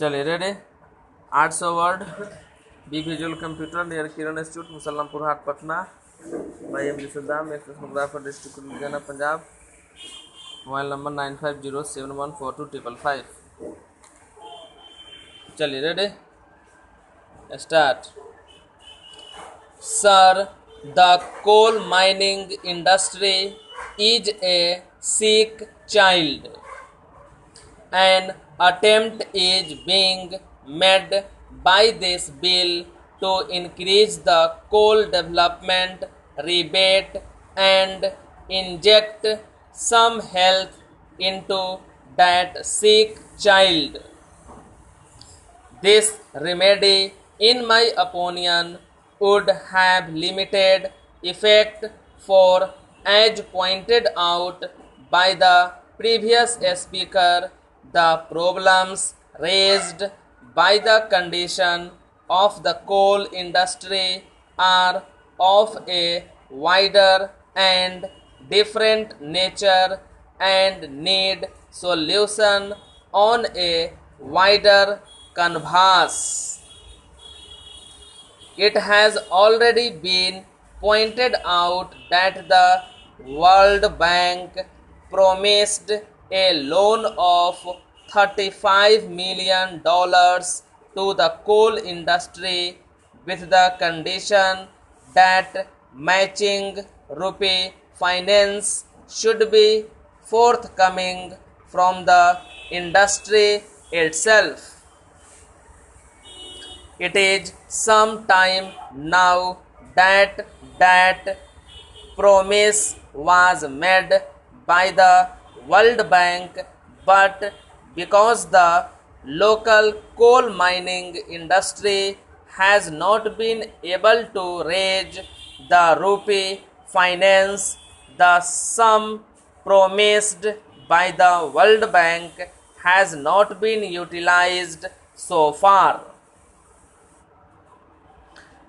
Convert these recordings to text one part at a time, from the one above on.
चलिए ready 800 word B visual computer near Kiran institute Musallampur Hat Patna by M Saddam photographer district Ludhiana Punjab mobile number 9507142555। चलिए ready start. Sir, the coal mining industry is a sick child. An attempt is being made by this bill to increase the coal development rebate and inject some health into that sick child. This remedy, in my opinion, would have limited effect, for, as pointed out by the previous speaker, the problems raised by the condition of the coal industry are of a wider and different nature and need solution on a wider canvas. It has already been pointed out that the World Bank promised a loan of $35 million to the coal industry with the condition that matching rupee finance should be forthcoming from the industry itself. It is some time now that that promise was made by the World Bank, but because the local coal mining industry has not been able to raise the rupee finance, the sum promised by the World Bank has not been utilized so far.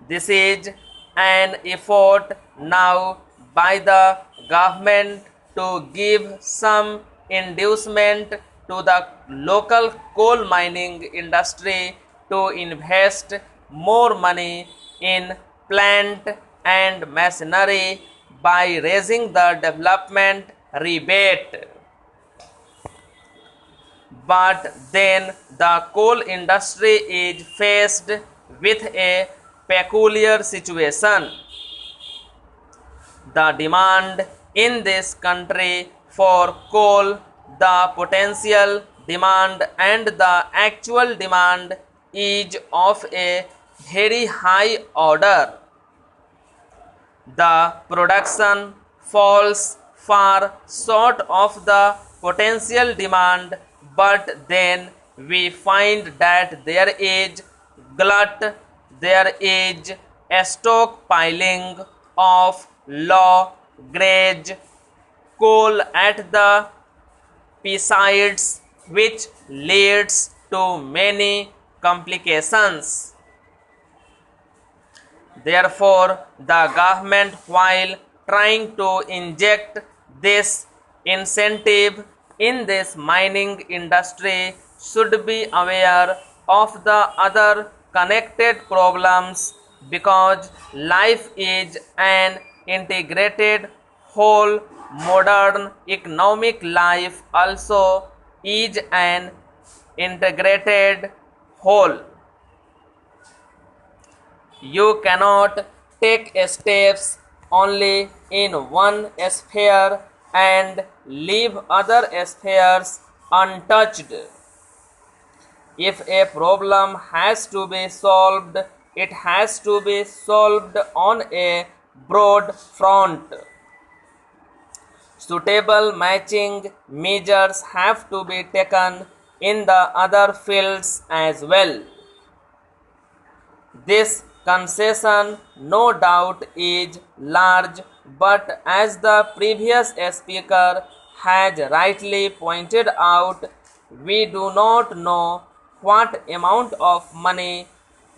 This is an effort now by the government to give some inducement to the local coal mining industry to invest more money in plant and machinery by raising the development rebate. But then the coal industry is faced with a peculiar situation. The demand in this country for coal, the potential demand and the actual demand is of a very high order. The production falls far short of the potential demand, but then we find that there is glut, there is stockpiling of low-grade coal at the pits, which leads to many complications. Therefore, the government, while trying to inject this incentive in this mining industry, should be aware of the other connected problems, because life is an integrated whole. Modern economic life also is an integrated whole. You cannot take steps only in one sphere and leave other spheres untouched. If a problem has to be solved, it has to be solved on a broad front. Suitable matching measures have to be taken in the other fields as well. This concession no doubt is large, but as the previous speaker has rightly pointed out, we do not know what amount of money,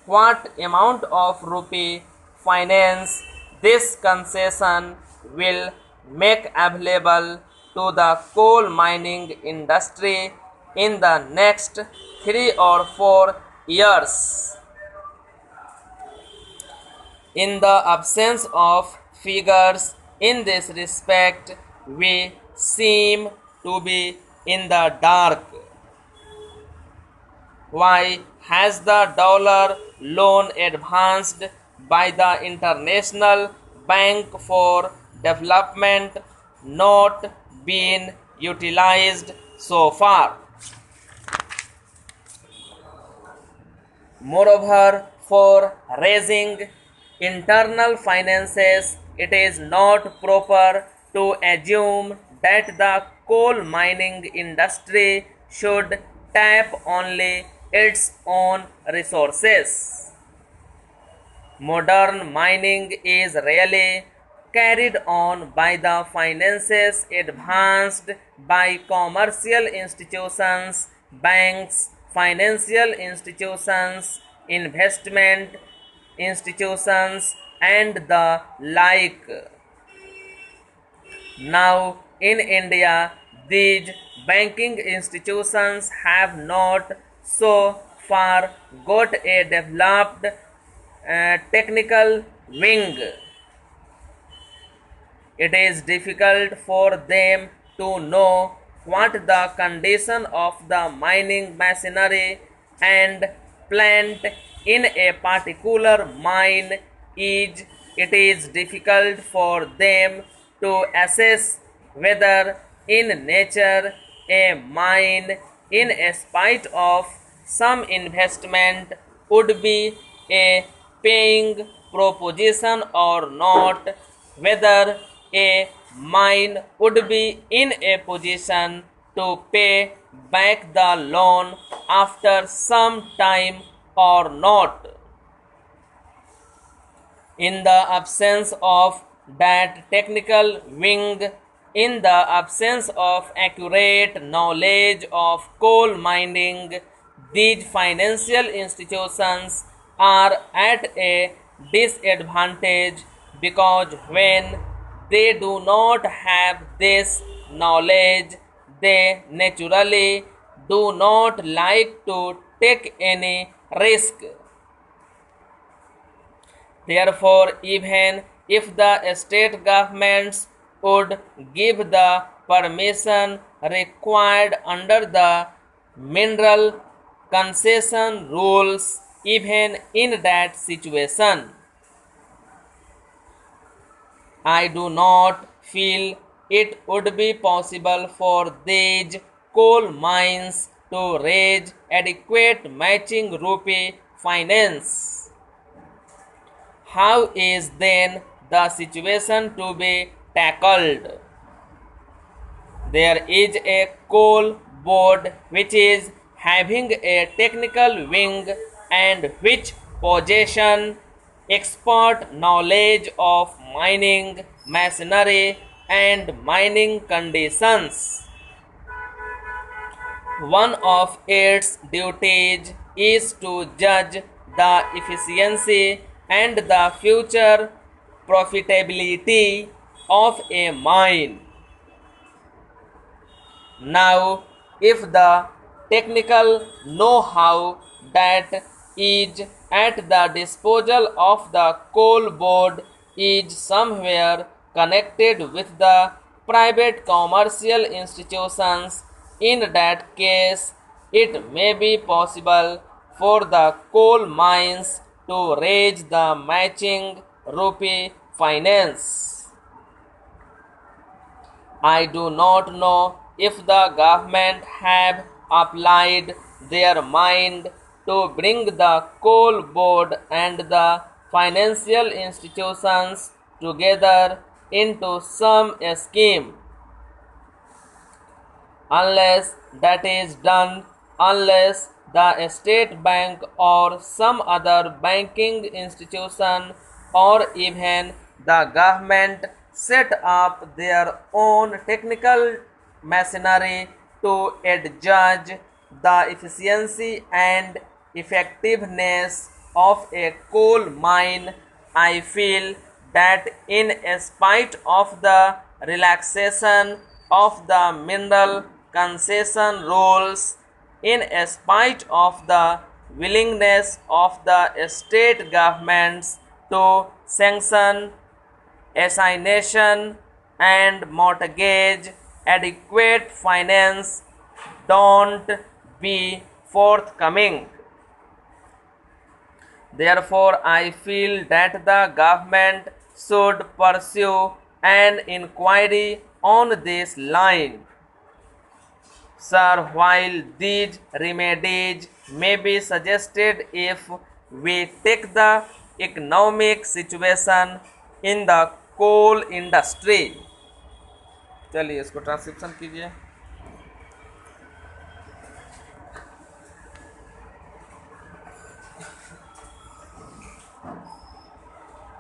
what amount of rupee finance this concession will make available to the coal mining industry in the next 3 or 4 years. In the absence of figures in this respect, we seem to be in the dark. Why has the dollar loan advanced by the International Bank for Development not been utilized so far? Moreover, for raising internal finances, it is not proper to assume that the coal mining industry should tap only its own resources. Modern mining is really carried on by the finances advanced by commercial institutions, banks, financial institutions, investment institutions, and the like. Now, in India, these banking institutions have not so far got a developed technical wing. It is difficult for them to know what the condition of the mining machinery and plant in a particular mine is. It is difficult for them to assess whether in nature a mine, in spite of some investment, would be a paying proposition or not, whether a mine would be in a position to pay back the loan after some time or not. In the absence of that technical wing, in the absence of accurate knowledge of coal mining, these financial institutions are at a disadvantage, because when they do not have this knowledge, they naturally do not like to take any risk. Therefore, even if the state governments would give the permission required under the mineral concession rules, even in that situation, I do not feel it would be possible for these coal mines to raise adequate matching rupee finance. How is then the situation to be tackled? There is a coal board which is having a technical wing and which possession expert knowledge of mining machinery and mining conditions. One of its duties is to judge the efficiency and the future profitability of a mine. Now, if the technical know-how that is at the disposal of the coal board is somewhere connected with the private commercial institutions, in that case it may be possible for the coal mines to raise the matching rupee finance. I do not know if the government have applied their mind to bring the coal board and the financial institutions together into some scheme. Unless that is done, unless the state bank or some other banking institution or even the government set up their own technical machinery to adjudge the efficiency and effectiveness of a coal mine, I feel that in spite of the relaxation of the mineral concession rules, in spite of the willingness of the state governments to sanction assignation and mortgage, adequate finance don't be forthcoming. Therefore, I feel that the government should pursue an inquiry on this line. Sir, while these remedies may be suggested if we take the economic situation in the coal industry. चलिए इसको transcription कीजिए.